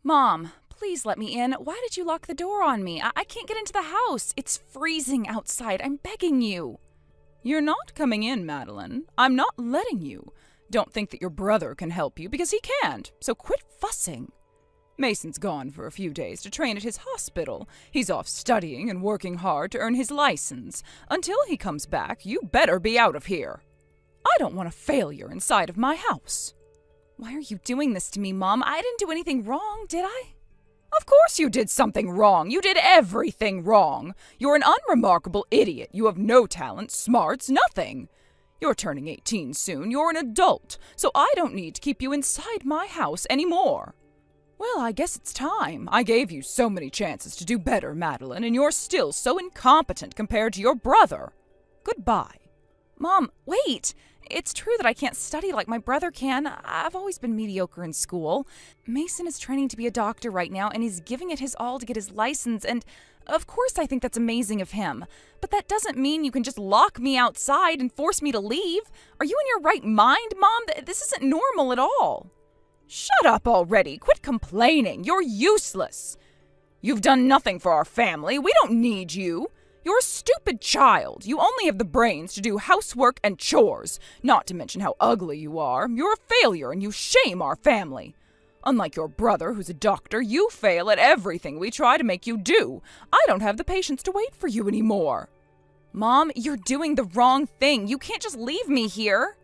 Mom, please let me in. Why did you lock the door on me? I can't get into the house. It's freezing outside. I'm begging you. You're not coming in, Madeline. I'm not letting you. Don't think that your brother can help you, because he can't, so quit fussing. Mason's gone for a few days to train at his hospital. He's off studying and working hard to earn his license. Until he comes back, you better be out of here. I don't want a failure inside of my house. Why are you doing this to me, Mom? I didn't do anything wrong, did I? Of course you did something wrong. You did everything wrong. You're an unremarkable idiot. You have no talent, smarts, nothing. You're turning 18 soon. You're an adult, so I don't need to keep you inside my house anymore. Well, I guess it's time. I gave you so many chances to do better, Madeline, and you're still so incompetent compared to your brother. Goodbye. Mom, wait! It's true that I can't study like my brother can. I've always been mediocre in school. Mason is training to be a doctor right now, and he's giving it his all to get his license, and of course I think that's amazing of him. But that doesn't mean you can just lock me outside and force me to leave. Are you in your right mind, Mom? This isn't normal at all. Shut up already. Quit complaining. You're useless. You've done nothing for our family. We don't need you. You're a stupid child. You only have the brains to do housework and chores, not to mention how ugly you are. You're a failure and you shame our family. Unlike your brother, who's a doctor, you fail at everything we try to make you do. I don't have the patience to wait for you anymore. Mom, you're doing the wrong thing. You can't just leave me here.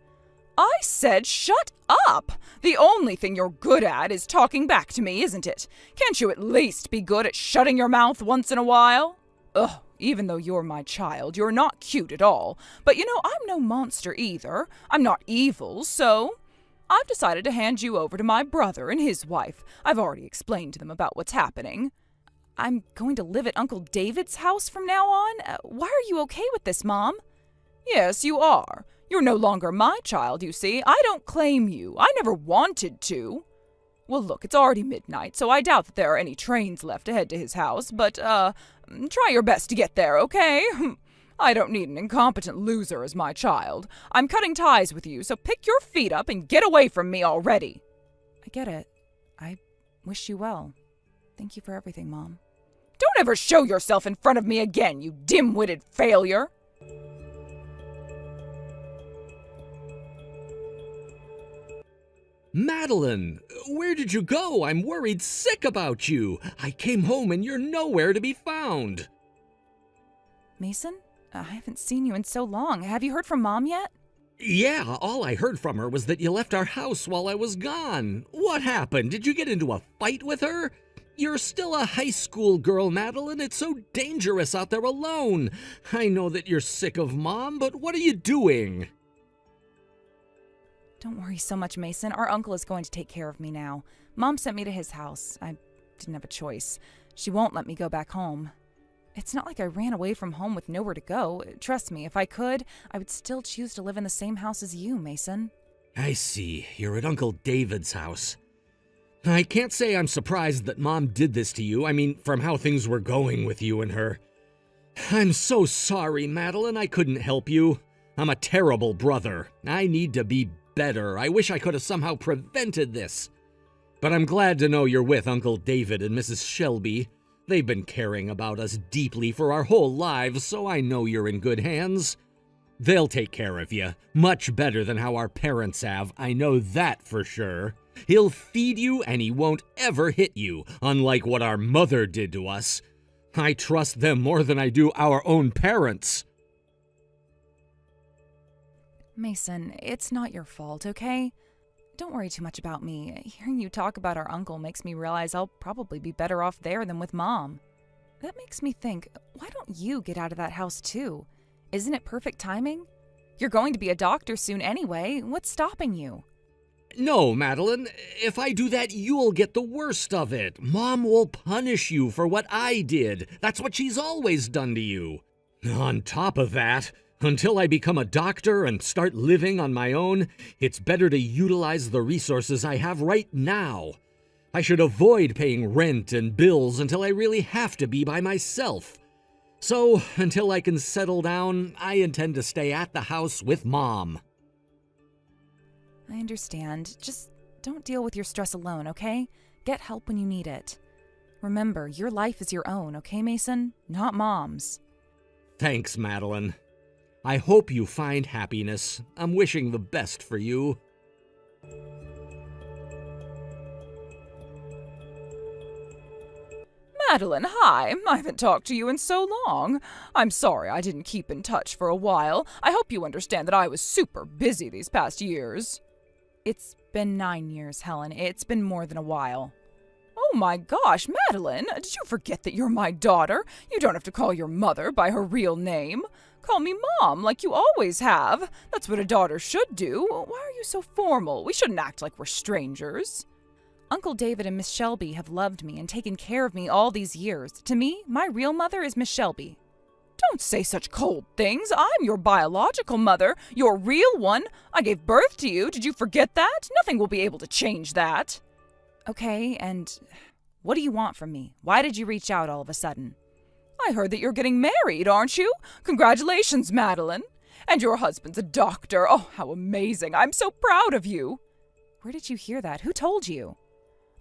I said shut up! The only thing you're good at is talking back to me, isn't it? Can't you at least be good at shutting your mouth once in a while? Ugh, even though you're my child, you're not cute at all. But you know, I'm no monster either. I'm not evil, so I've decided to hand you over to my brother and his wife. I've already explained to them about what's happening. I'm going to live at Uncle David's house from now on? Why are you okay with this, Mom? Yes, you are. You're no longer my child, you see. I don't claim you. I never wanted to. Well, look, it's already midnight, so I doubt that there are any trains left to head to his house, but, try your best to get there, okay? I don't need an incompetent loser as my child. I'm cutting ties with you, so pick your feet up and get away from me already. I get it. I wish you well. Thank you for everything, Mom. Don't ever show yourself in front of me again, you dim-witted failure. Madeline, where did you go? I'm worried sick about you. I came home and you're nowhere to be found. Mason? I haven't seen you in so long. Have you heard from Mom yet? Yeah, all I heard from her was that you left our house while I was gone. What happened? Did you get into a fight with her? You're still a high school girl, Madeline. It's so dangerous out there alone. I know that you're sick of Mom, but what are you doing? Don't worry so much, Mason. Our uncle is going to take care of me now. Mom sent me to his house. I didn't have a choice. She won't let me go back home. It's not like I ran away from home with nowhere to go. Trust me, if I could, I would still choose to live in the same house as you, Mason. I see. You're at Uncle David's house. I can't say I'm surprised that Mom did this to you. I mean, from how things were going with you and her. I'm so sorry, Madeline. I couldn't help you. I'm a terrible brother. I need to be better. I wish I could have somehow prevented this. But I'm glad to know you're with Uncle David and Mrs. Shelby. They've been caring about us deeply for our whole lives, so I know you're in good hands. They'll take care of you, much better than how our parents have. I know that for sure. He'll feed you and he won't ever hit you, unlike what our mother did to us. I trust them more than I do our own parents. Mason, it's not your fault, okay? Don't worry too much about me. Hearing you talk about our uncle makes me realize I'll probably be better off there than with Mom. That makes me think, why don't you get out of that house too? Isn't it perfect timing? You're going to be a doctor soon anyway. What's stopping you? No, Madeline. If I do that, you'll get the worst of it. Mom will punish you for what I did. That's what she's always done to you. On top of that, until I become a doctor and start living on my own, it's better to utilize the resources I have right now. I should avoid paying rent and bills until I really have to be by myself. So, until I can settle down, I intend to stay at the house with Mom. I understand. Just don't deal with your stress alone, okay? Get help when you need it. Remember, your life is your own, okay, Mason? Not Mom's. Thanks, Madeline. I hope you find happiness. I'm wishing the best for you. Madeline, hi. I haven't talked to you in so long. I'm sorry I didn't keep in touch for a while. I hope you understand that I was super busy these past years. It's been 9 years, Helen. It's been more than a while. Oh my gosh, Madeline, did you forget that you're my daughter? You don't have to call your mother by her real name. Call me Mom, like you always have. That's what a daughter should do. Why are you so formal? We shouldn't act like we're strangers. Uncle David and Miss Shelby have loved me and taken care of me all these years. To me, my real mother is Miss Shelby. Don't say such cold things. I'm your biological mother, your real one. I gave birth to you. Did you forget that? Nothing will be able to change that. Okay, and what do you want from me? Why did you reach out all of a sudden? I heard that you're getting married, aren't you? Congratulations, Madeline. And your husband's a doctor. Oh, how amazing. I'm so proud of you. Where did you hear that? Who told you?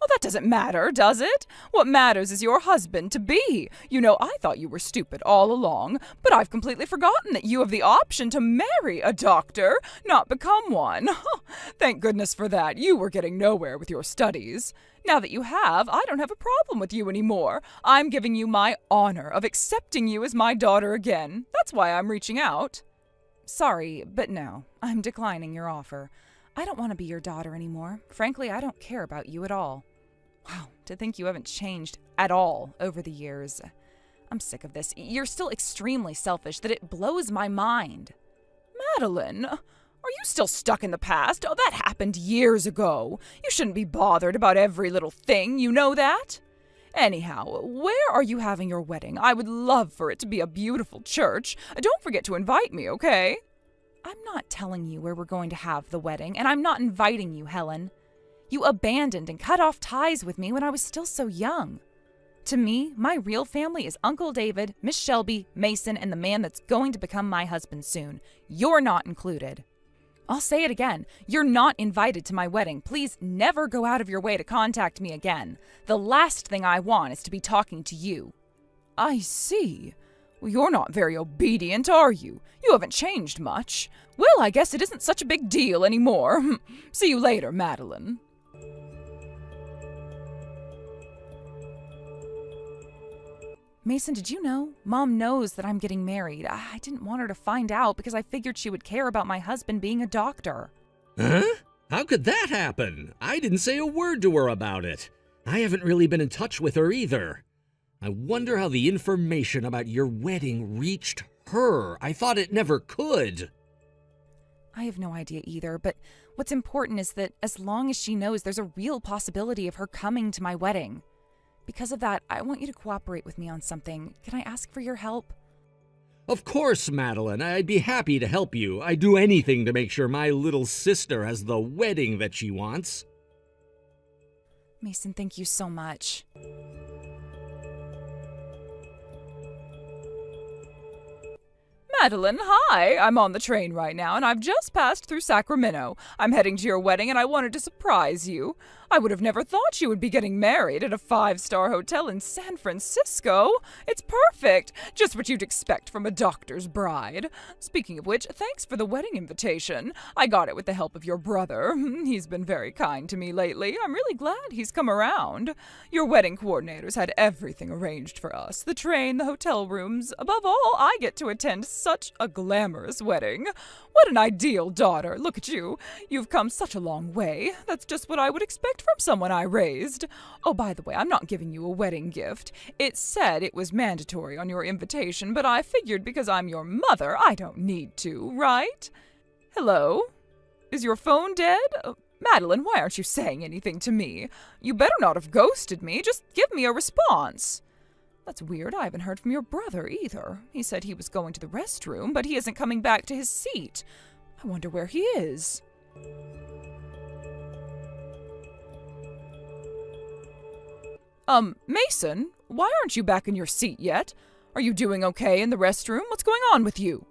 Well, that doesn't matter, does it? What matters is your husband-to-be. You know, I thought you were stupid all along, but I've completely forgotten that you have the option to marry a doctor, not become one. Thank goodness for that. You were getting nowhere with your studies. Now that you have, I don't have a problem with you anymore. I'm giving you my honor of accepting you as my daughter again. That's why I'm reaching out. Sorry, but no. I'm declining your offer. I don't want to be your daughter anymore. Frankly, I don't care about you at all. Wow, to think you haven't changed at all over the years. I'm sick of this. You're still extremely selfish that it blows my mind. Madeline, are you still stuck in the past? Oh, that happened years ago. You shouldn't be bothered about every little thing, you know that? Anyhow, where are you having your wedding? I would love for it to be a beautiful church. Don't forget to invite me, okay? I'm not telling you where we're going to have the wedding, and I'm not inviting you, Helen. You abandoned and cut off ties with me when I was still so young. To me, my real family is Uncle David, Miss Shelby, Mason, and the man that's going to become my husband soon. You're not included. I'll say it again. You're not invited to my wedding. Please never go out of your way to contact me again. The last thing I want is to be talking to you. I see. Well, you're not very obedient, are you? You haven't changed much. Well, I guess it isn't such a big deal anymore. See you later, Madeline. Mason, did you know? Mom knows that I'm getting married. I didn't want her to find out because I figured she would care about my husband being a doctor. Huh? How could that happen? I didn't say a word to her about it. I haven't really been in touch with her either. I wonder how the information about your wedding reached her. I thought it never could. I have no idea either, but what's important is that as long as she knows, there's a real possibility of her coming to my wedding. Because of that, I want you to cooperate with me on something. Can I ask for your help? Of course, Madeline. I'd be happy to help you. I'd do anything to make sure my little sister has the wedding that she wants. Mason, thank you so much. Madeline, hi! I'm on the train right now, and I've just passed through Sacramento. I'm heading to your wedding, and I wanted to surprise you. I would have never thought you would be getting married at a 5-star hotel in San Francisco. It's perfect. Just what you'd expect from a doctor's bride. Speaking of which, thanks for the wedding invitation. I got it with the help of your brother. He's been very kind to me lately. I'm really glad he's come around. Your wedding coordinators had everything arranged for us. The train, the hotel rooms. Above all, I get to attend such a glamorous wedding. What an ideal daughter. Look at you. You've come such a long way. That's just what I would expect from someone I raised. Oh, by the way, I'm not giving you a wedding gift. It said it was mandatory on your invitation, but I figured because I'm your mother, I don't need to, right? Hello? Is your phone dead? Madeline, why aren't you saying anything to me? You better not have ghosted me. Just give me a response. That's weird. I haven't heard from your brother either. He said he was going to the restroom, but he isn't coming back to his seat. I wonder where he is. Mason, why aren't you back in your seat yet? Are you doing okay in the restroom? What's going on with you?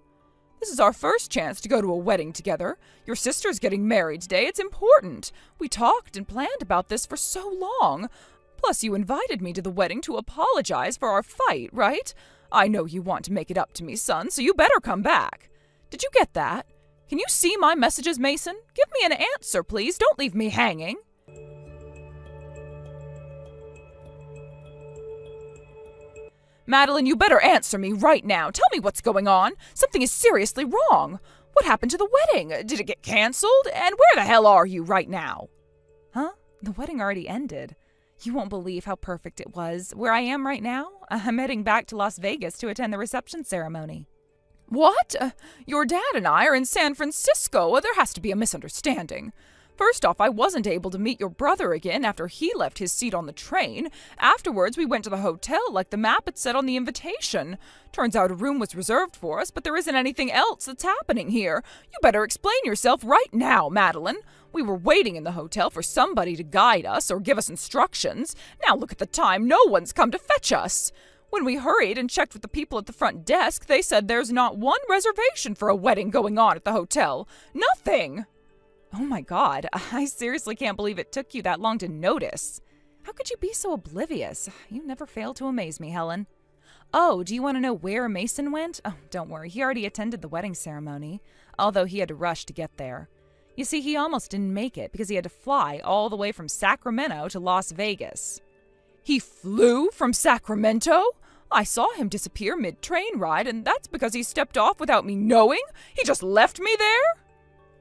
This is our first chance to go to a wedding together. Your sister's getting married today. It's important. We talked and planned about this for so long. Plus, you invited me to the wedding to apologize for our fight, right? I know you want to make it up to me, son, so you better come back. Did you get that? Can you see my messages, Mason? Give me an answer, please. Don't leave me hanging. Madeline, you better answer me right now. Tell me what's going on. Something is seriously wrong. What happened to the wedding? Did it get canceled? And where the hell are you right now? Huh? The wedding already ended. You won't believe how perfect it was. Where I am right now, I'm heading back to Las Vegas to attend the reception ceremony. What? Your dad and I are in San Francisco. There has to be a misunderstanding. First off, I wasn't able to meet your brother again after he left his seat on the train. Afterwards, we went to the hotel like the map had said on the invitation. Turns out a room was reserved for us, but there isn't anything else that's happening here. You better explain yourself right now, Madeline. We were waiting in the hotel for somebody to guide us or give us instructions. Now look at the time. No one's come to fetch us. When we hurried and checked with the people at the front desk, they said there's not one reservation for a wedding going on at the hotel. Nothing. Oh my God, I seriously can't believe it took you that long to notice. How could you be so oblivious? You never fail to amaze me, Helen. Oh, do you want to know where Mason went? Oh, don't worry, he already attended the wedding ceremony, although he had to rush to get there. You see, he almost didn't make it because he had to fly all the way from Sacramento to Las Vegas. He flew from Sacramento? I saw him disappear mid-train ride, and that's because he stepped off without me knowing? He just left me there?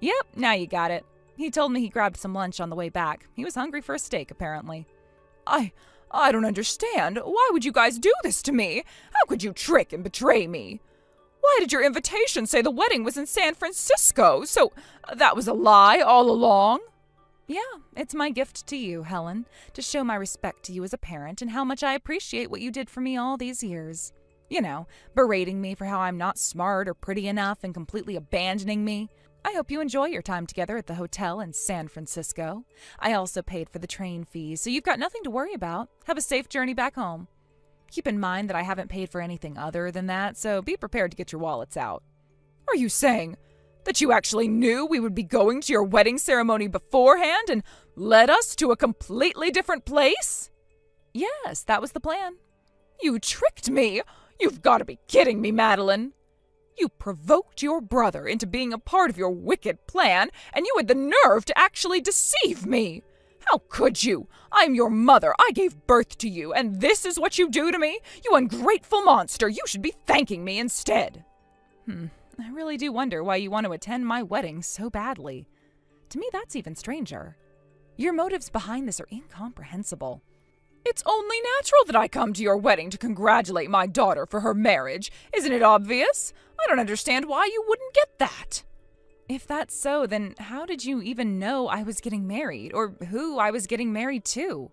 Yep, now you got it. He told me he grabbed some lunch on the way back. He was hungry for a steak, apparently. I don't understand. Why would you guys do this to me? How could you trick and betray me? Why did your invitation say the wedding was in San Francisco? So that was a lie all along? Yeah, it's my gift to you, Helen, to show my respect to you as a parent and how much I appreciate what you did for me all these years. You know, berating me for how I'm not smart or pretty enough and completely abandoning me. I hope you enjoy your time together at the hotel in San Francisco. I also paid for the train fees, so you've got nothing to worry about. Have a safe journey back home. Keep in mind that I haven't paid for anything other than that, so be prepared to get your wallets out. Are you saying that you actually knew we would be going to your wedding ceremony beforehand and led us to a completely different place? Yes, that was the plan. You tricked me! You've got to be kidding me, Madeline! You provoked your brother into being a part of your wicked plan, and you had the nerve to actually deceive me! How could you? I'm your mother. I gave birth to you, and this is what you do to me? You ungrateful monster! You should be thanking me instead! I really do wonder why you want to attend my wedding so badly. To me, that's even stranger. Your motives behind this are incomprehensible. It's only natural that I come to your wedding to congratulate my daughter for her marriage. Isn't it obvious? I don't understand why you wouldn't get that. If that's so, then how did you even know I was getting married, or who I was getting married to?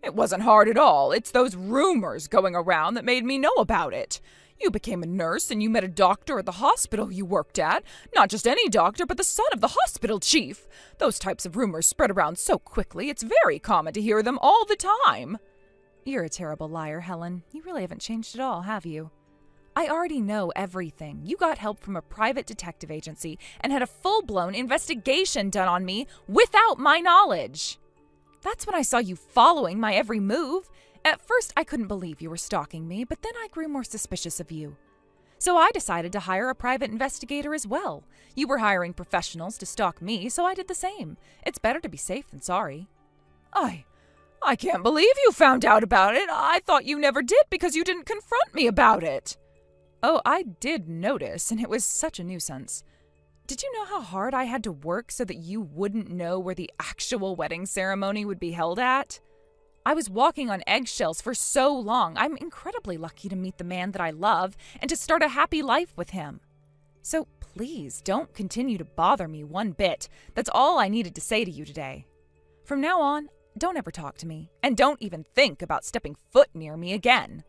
It wasn't hard at all. It's those rumors going around that made me know about it. You became a nurse and you met a doctor at the hospital you worked at. Not just any doctor, but the son of the hospital chief. Those types of rumors spread around so quickly, it's very common to hear them all the time. You're a terrible liar, Helen. You really haven't changed at all, have you? I already know everything. You got help from a private detective agency and had a full-blown investigation done on me without my knowledge. That's when I saw you following my every move. At first, I couldn't believe you were stalking me, but then I grew more suspicious of you. So I decided to hire a private investigator as well. You were hiring professionals to stalk me, so I did the same. It's better to be safe than sorry. I can't believe you found out about it. I thought you never did because you didn't confront me about it. Oh, I did notice, and it was such a nuisance. Did you know how hard I had to work so that you wouldn't know where the actual wedding ceremony would be held at? I was walking on eggshells for so long. I'm incredibly lucky to meet the man that I love and to start a happy life with him. So please don't continue to bother me one bit. That's all I needed to say to you today. From now on, don't ever talk to me, and don't even think about stepping foot near me again.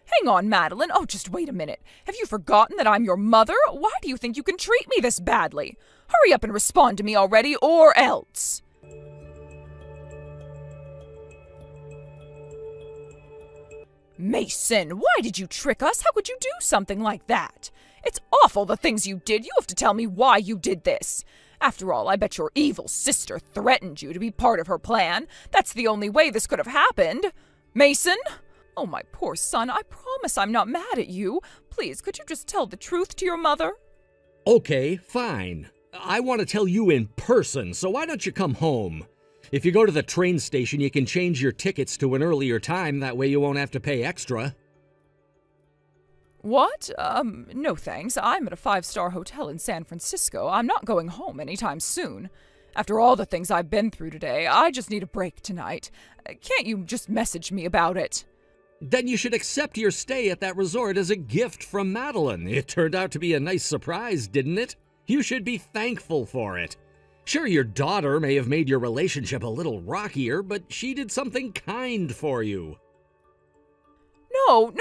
Hang on, Madeline. Oh, just wait a minute. Have you forgotten that I'm your mother? Why do you think you can treat me this badly? Hurry up and respond to me already, or else. Mason, why did you trick us? How could you do something like that? It's awful the things you did. You have to tell me why you did this. After all, I bet your evil sister threatened you to be part of her plan. That's the only way this could have happened. Mason? Oh, my poor son, I promise I'm not mad at you. Please, could you just tell the truth to your mother? Okay, fine. I want to tell you in person, so why don't you come home? If you go to the train station, you can change your tickets to an earlier time. That way you won't have to pay extra. What? No thanks. I'm at a 5-star hotel in San Francisco. I'm not going home anytime soon. After all the things I've been through today, I just need a break tonight. Can't you just message me about it? Then you should accept your stay at that resort as a gift from Madeline. It turned out to be a nice surprise, didn't it? You should be thankful for it. Sure, your daughter may have made your relationship a little rockier, but she did something kind for you. No.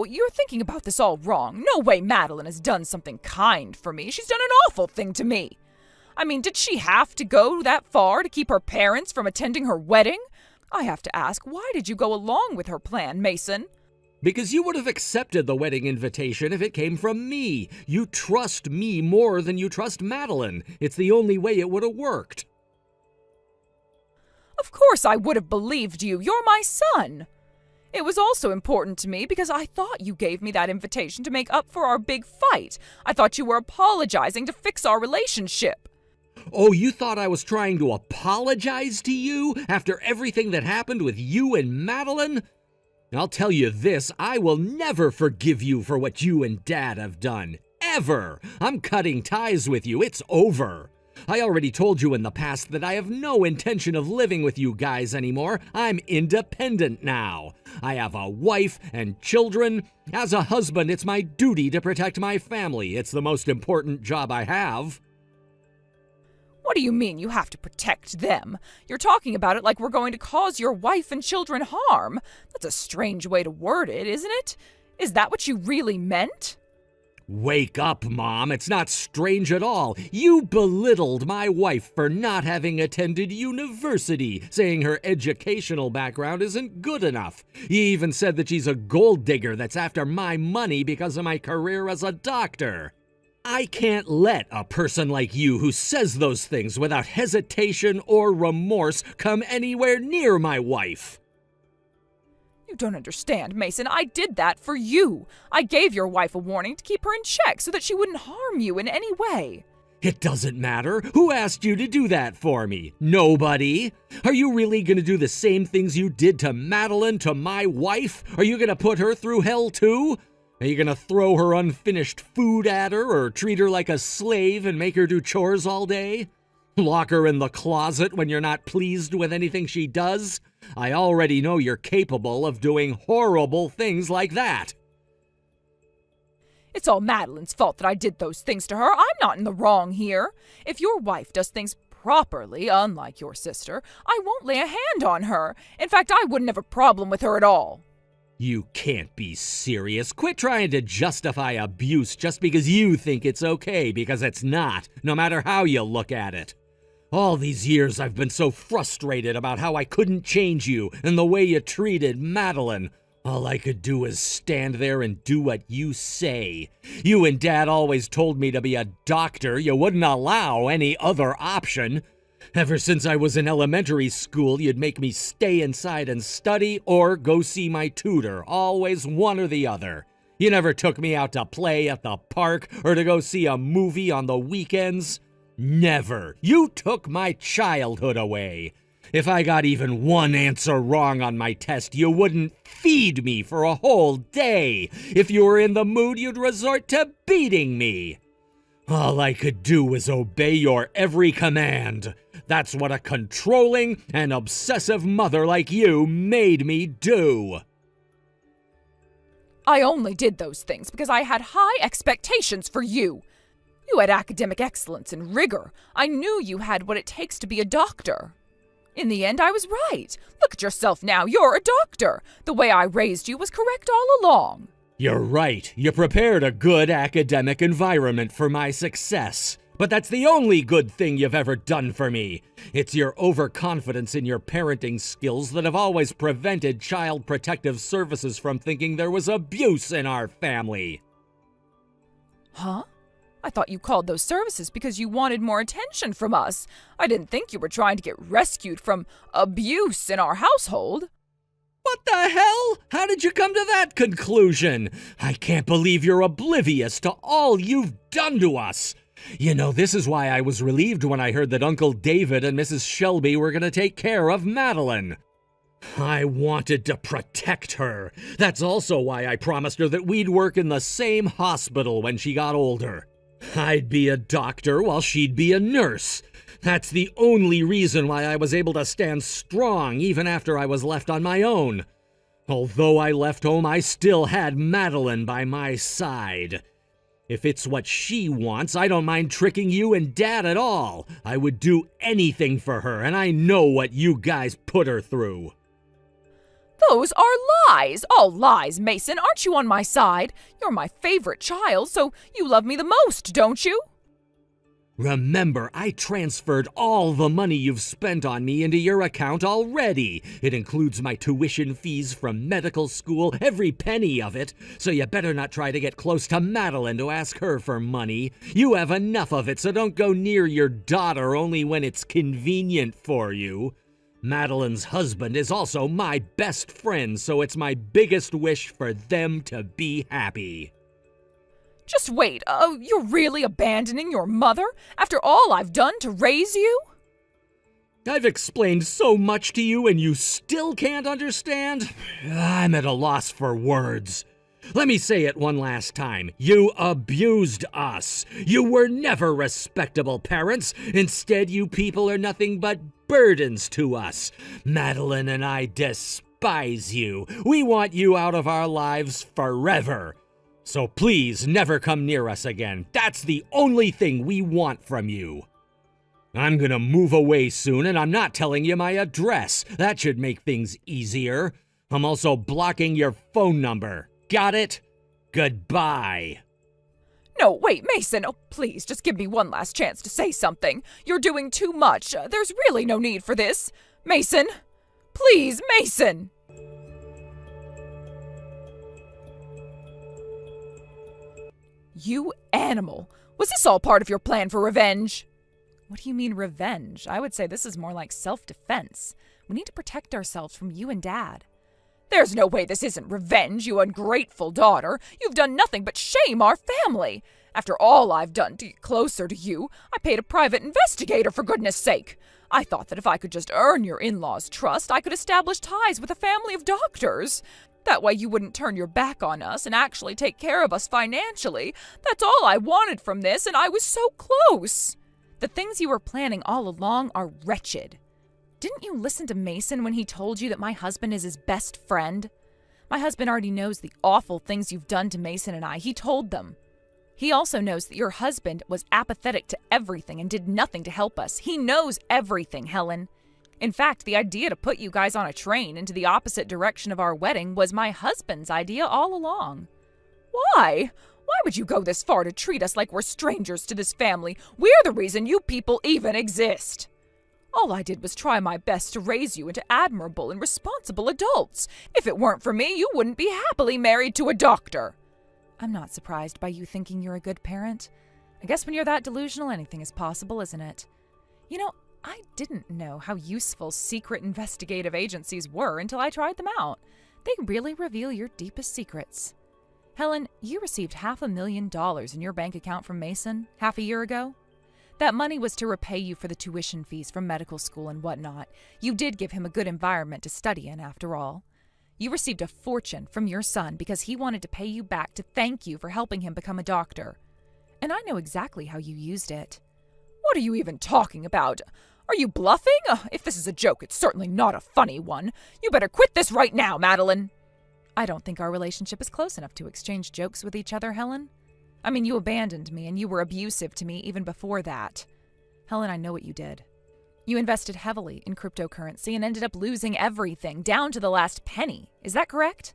You're thinking about this all wrong. No way Madeline has done something kind for me. She's done an awful thing to me. I mean, did she have to go that far to keep her parents from attending her wedding? I have to ask, why did you go along with her plan, Mason? Because you would have accepted the wedding invitation if it came from me. You trust me more than you trust Madeline. It's the only way it would have worked. Of course I would have believed you. You're my son. It was also important to me because I thought you gave me that invitation to make up for our big fight. I thought you were apologizing to fix our relationship. Oh, you thought I was trying to apologize to you after everything that happened with you and Madeline? I'll tell you this, I will never forgive you for what you and Dad have done. Ever! I'm cutting ties with you. It's over. I already told you in the past that I have no intention of living with you guys anymore. I'm independent now. I have a wife and children. As a husband, it's my duty to protect my family. It's the most important job I have. What do you mean you have to protect them? You're talking about it like we're going to cause your wife and children harm. That's a strange way to word it, isn't it? Is that what you really meant? Wake up, Mom. It's not strange at all. You belittled my wife for not having attended university, saying her educational background isn't good enough. You even said that she's a gold digger that's after my money because of my career as a doctor. I can't let a person like you who says those things without hesitation or remorse come anywhere near my wife. You don't understand, Mason. I did that for you. I gave your wife a warning to keep her in check so that she wouldn't harm you in any way. It doesn't matter. Who asked you to do that for me? Nobody. Are you really going to do the same things you did to Madeline to my wife? Are you going to put her through hell too? Are you going to throw her unfinished food at her or treat her like a slave and make her do chores all day? Lock her in the closet when you're not pleased with anything she does? I already know you're capable of doing horrible things like that. It's all Madeline's fault that I did those things to her. I'm not in the wrong here. If your wife does things properly, unlike your sister, I won't lay a hand on her. In fact, I wouldn't have a problem with her at all. You can't be serious. Quit trying to justify abuse just because you think it's okay, because it's not, no matter how you look at it. All these years I've been so frustrated about how I couldn't change you and the way you treated Madeline. All I could do is stand there and do what you say. You and Dad always told me to be a doctor. You wouldn't allow any other option. Ever since I was in elementary school, you'd make me stay inside and study or go see my tutor. Always one or the other. You never took me out to play at the park or to go see a movie on the weekends. Never. You took my childhood away. If I got even one answer wrong on my test, you wouldn't feed me for a whole day. If you were in the mood, you'd resort to beating me. All I could do was obey your every command. That's what a controlling and obsessive mother like you made me do. I only did those things because I had high expectations for you. You had academic excellence and rigor. I knew you had what it takes to be a doctor. In the end, I was right. Look at yourself now. You're a doctor. The way I raised you was correct all along. You're right. You prepared a good academic environment for my success. But that's the only good thing you've ever done for me. It's your overconfidence in your parenting skills that have always prevented Child Protective Services from thinking there was abuse in our family. Huh? I thought you called those services because you wanted more attention from us. I didn't think you were trying to get rescued from abuse in our household. What the hell? How did you come to that conclusion? I can't believe you're oblivious to all you've done to us. You know, this is why I was relieved when I heard that Uncle David and Mrs. Shelby were going to take care of Madeline. I wanted to protect her. That's also why I promised her that we'd work in the same hospital when she got older. I'd be a doctor while she'd be a nurse. That's the only reason why I was able to stand strong even after I was left on my own. Although I left home, I still had Madeline by my side. If it's what she wants, I don't mind tricking you and Dad at all. I would do anything for her, and I know what you guys put her through. Those are lies! All lies, Mason. Aren't you on my side? You're my favorite child, so you love me the most, don't you? Remember, I transferred all the money you've spent on me into your account already. It includes my tuition fees from medical school, every penny of it. So you better not try to get close to Madeline to ask her for money. You have enough of it, so don't go near your daughter only when it's convenient for you. Madeline's husband is also my best friend, so it's my biggest wish for them to be happy. Just wait, you're really abandoning your mother after all I've done to raise you? I've explained so much to you and you still can't understand? I'm at a loss for words. Let me say it one last time. You abused us. You were never respectable parents. Instead, you people are nothing but burdens to us. Madeline and I despise you. We want you out of our lives forever. So please never come near us again. That's the only thing we want from you. I'm gonna move away soon, and I'm not telling you my address. That should make things easier. I'm also blocking your phone number. Got it? Goodbye. No, wait, Mason. Oh, please, just give me one last chance to say something. You're doing too much. There's really no need for this. Mason! Please, Mason! You animal! Was this all part of your plan for revenge? What do you mean revenge? I would say this is more like self-defense. We need to protect ourselves from you and Dad. There's no way this isn't revenge, you ungrateful daughter. You've done nothing but shame our family. After all I've done to get closer to you, I paid a private investigator, for goodness sake. I thought that if I could just earn your in-laws' trust, I could establish ties with a family of doctors. That way you wouldn't turn your back on us and actually take care of us financially. That's all I wanted from this, and I was so close. The things you were planning all along are wretched. Didn't you listen to Mason when he told you that my husband is his best friend? My husband already knows the awful things you've done to Mason and I. He told them. He also knows that your husband was apathetic to everything and did nothing to help us. He knows everything, Helen. In fact, the idea to put you guys on a train into the opposite direction of our wedding was my husband's idea all along. Why? Why would you go this far to treat us like we're strangers to this family? We're the reason you people even exist. All I did was try my best to raise you into admirable and responsible adults. If it weren't for me, you wouldn't be happily married to a doctor. I'm not surprised by you thinking you're a good parent. I guess when you're that delusional, anything is possible, isn't it? You know, I didn't know how useful secret investigative agencies were until I tried them out. They really reveal your deepest secrets. Helen, you received $500,000 in your bank account from Mason half a year ago. That money was to repay you for the tuition fees from medical school and whatnot. You did give him a good environment to study in, after all. You received a fortune from your son because he wanted to pay you back to thank you for helping him become a doctor. And I know exactly how you used it. What are you even talking about? Are you bluffing? If this is a joke, it's certainly not a funny one. You better quit this right now, Madeline. I don't think our relationship is close enough to exchange jokes with each other, Helen. I mean, you abandoned me and you were abusive to me even before that. Helen, I know what you did. You invested heavily in cryptocurrency and ended up losing everything, down to the last penny. Is that correct?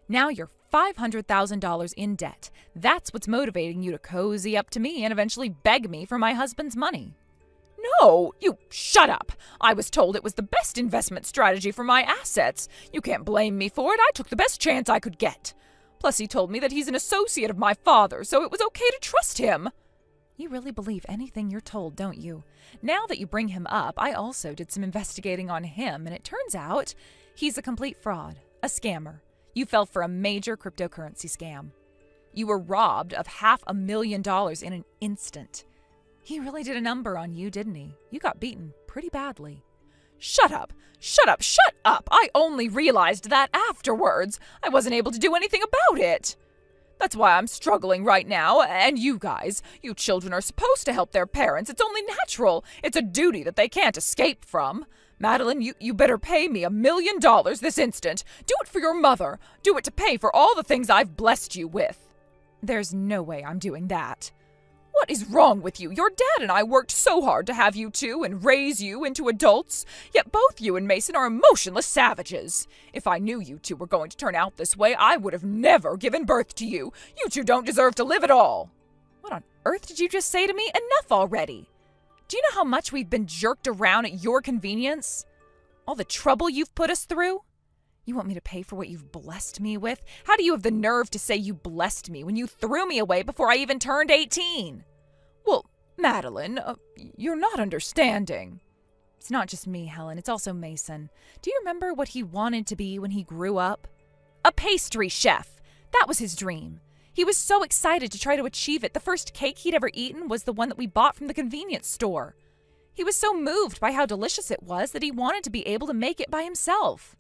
Now you're $500,000 in debt. That's what's motivating you to cozy up to me and eventually beg me for my husband's money. No, you shut up. I was told it was the best investment strategy for my assets. You can't blame me for it. I took the best chance I could get. Plus, he told me that he's an associate of my father, so it was okay to trust him. You really believe anything you're told, don't you? Now that you bring him up, I also did some investigating on him, and it turns out he's a complete fraud, a scammer. You fell for a major cryptocurrency scam. You were robbed of $500,000 in an instant. He really did a number on you, didn't he? You got beaten pretty badly. Shut up! Shut up! Shut up! I only realized that afterwards. I wasn't able to do anything about it. That's why I'm struggling right now, and you guys, you children are supposed to help their parents. It's only natural. It's a duty that they can't escape from. Madeline, you better pay me $1 million this instant. Do it for your mother. Do it to pay for all the things I've blessed you with. There's no way I'm doing that. What is wrong with you? Your dad and I worked so hard to have you two and raise you into adults, yet both you and Mason are emotionless savages. If I knew you two were going to turn out this way, I would have never given birth to you. You two don't deserve to live at all. What on earth did you just say to me? Enough already. Do you know how much we've been jerked around at your convenience? All the trouble you've put us through? You want me to pay for what you've blessed me with? How do you have the nerve to say you blessed me when you threw me away before I even turned 18? Well, Madeline, you're not understanding. It's not just me, Helen. It's also Mason. Do you remember what he wanted to be when he grew up? A pastry chef. That was his dream. He was so excited to try to achieve it. The first cake he'd ever eaten was the one that we bought from the convenience store. He was so moved by how delicious it was that he wanted to be able to make it by himself.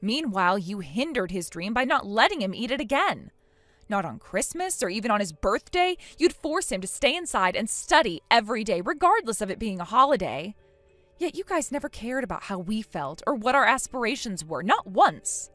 Meanwhile, you hindered his dream by not letting him eat it again. Not on Christmas or even on his birthday. You'd force him to stay inside and study every day, regardless of it being a holiday. Yet you guys never cared about how we felt or what our aspirations were, not once.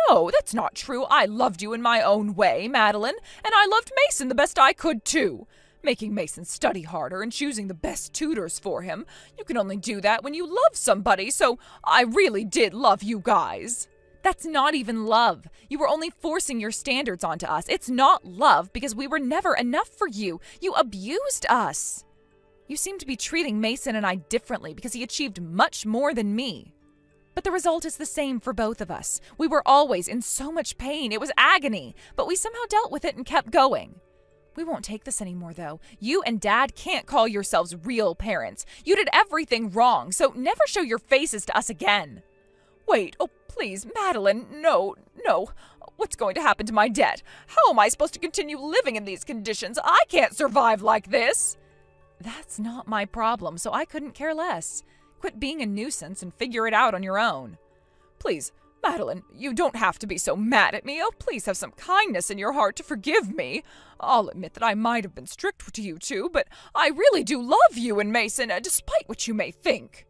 No, that's not true. I loved you in my own way, Madeline, and I loved Mason the best I could too. Making Mason study harder and choosing the best tutors for him. You can only do that when you love somebody, so I really did love you guys. That's not even love. You were only forcing your standards onto us. It's not love because we were never enough for you. You abused us. You seem to be treating Mason and I differently because he achieved much more than me. But the result is the same for both of us. We were always in so much pain. It was agony, but we somehow dealt with it and kept going. We won't take this anymore, though. You and Dad can't call yourselves real parents. You did everything wrong, so never show your faces to us again. Wait, oh please, Madeline, no. What's going to happen to my debt? How am I supposed to continue living in these conditions? I can't survive like this. That's not my problem, so I couldn't care less. Quit being a nuisance and figure it out on your own. Please, Madeline, you don't have to be so mad at me. Oh, please have some kindness in your heart to forgive me. I'll admit that I might have been strict to you two, but I really do love you and Mason, despite what you may think.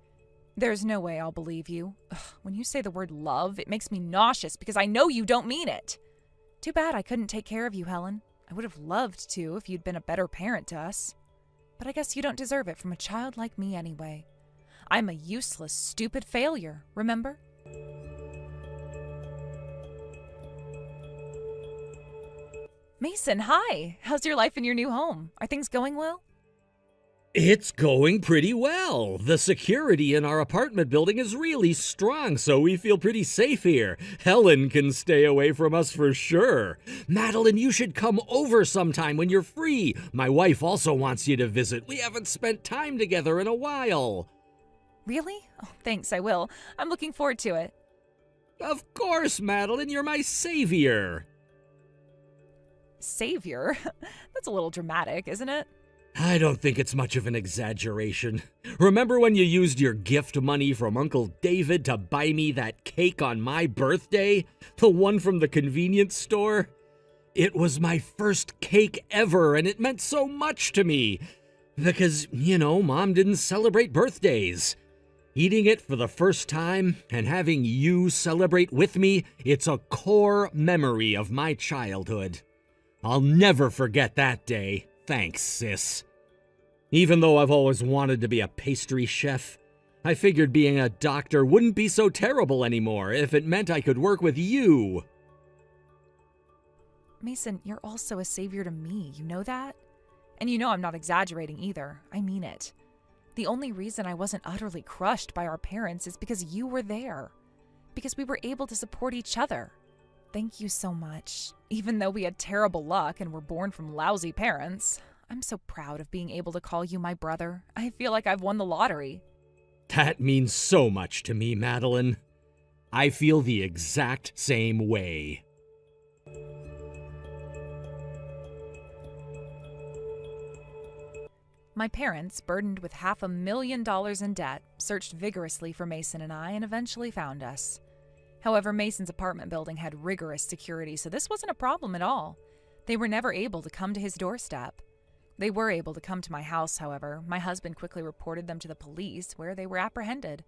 There's no way I'll believe you. Ugh, when you say the word love, it makes me nauseous because I know you don't mean it. Too bad I couldn't take care of you, Helen. I would have loved to if you'd been a better parent to us. But I guess you don't deserve it from a child like me anyway. I'm a useless, stupid failure, remember? Mason, hi. How's your life in your new home? Are things going well? It's going pretty well. The security in our apartment building is really strong, so we feel pretty safe here. Helen can stay away from us for sure. Madeline, you should come over sometime when you're free. My wife also wants you to visit. We haven't spent time together in a while. Really? Oh, thanks, I will. I'm looking forward to it. Of course, Madeline, you're my savior. Savior? That's a little dramatic, isn't it? I don't think it's much of an exaggeration. Remember when you used your gift money from Uncle David to buy me that cake on my birthday? The one from the convenience store? It was my first cake ever, and it meant so much to me. Because, Mom didn't celebrate birthdays. Eating it for the first time and having you celebrate with me, it's a core memory of my childhood. I'll never forget that day. Thanks, sis. Even though I've always wanted to be a pastry chef, I figured being a doctor wouldn't be so terrible anymore if it meant I could work with you. Mason, you're also a savior to me, you know that? And you know I'm not exaggerating either. I mean it. The only reason I wasn't utterly crushed by our parents is because you were there. Because we were able to support each other. Thank you so much. Even though we had terrible luck and were born from lousy parents, I'm so proud of being able to call you my brother. I feel like I've won the lottery. That means so much to me, Madeline. I feel the exact same way. My parents, burdened with $500,000 in debt, searched vigorously for Mason and I and eventually found us. However, Mason's apartment building had rigorous security, so this wasn't a problem at all. They were never able to come to his doorstep. They were able to come to my house, however. My husband quickly reported them to the police, where they were apprehended.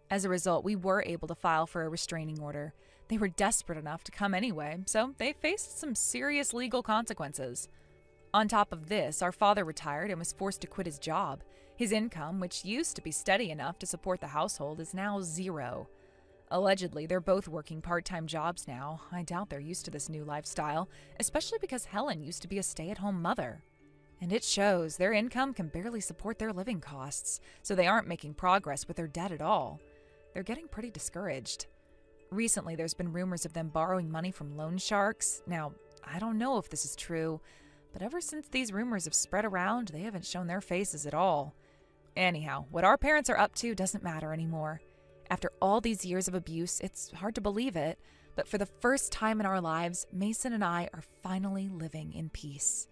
As a result, we were able to file for a restraining order. They were desperate enough to come anyway, so they faced some serious legal consequences. On top of this, our father retired and was forced to quit his job. His income, which used to be steady enough to support the household, is now zero. Allegedly, they're both working part-time jobs now. I doubt they're used to this new lifestyle, especially because Helen used to be a stay-at-home mother. And it shows their income can barely support their living costs, so they aren't making progress with their debt at all. They're getting pretty discouraged. Recently, there's been rumors of them borrowing money from loan sharks. Now, I don't know if this is true, but ever since these rumors have spread around, they haven't shown their faces at all. Anyhow, what our parents are up to doesn't matter anymore. After all these years of abuse, it's hard to believe it, but for the first time in our lives, Mason and I are finally living in peace.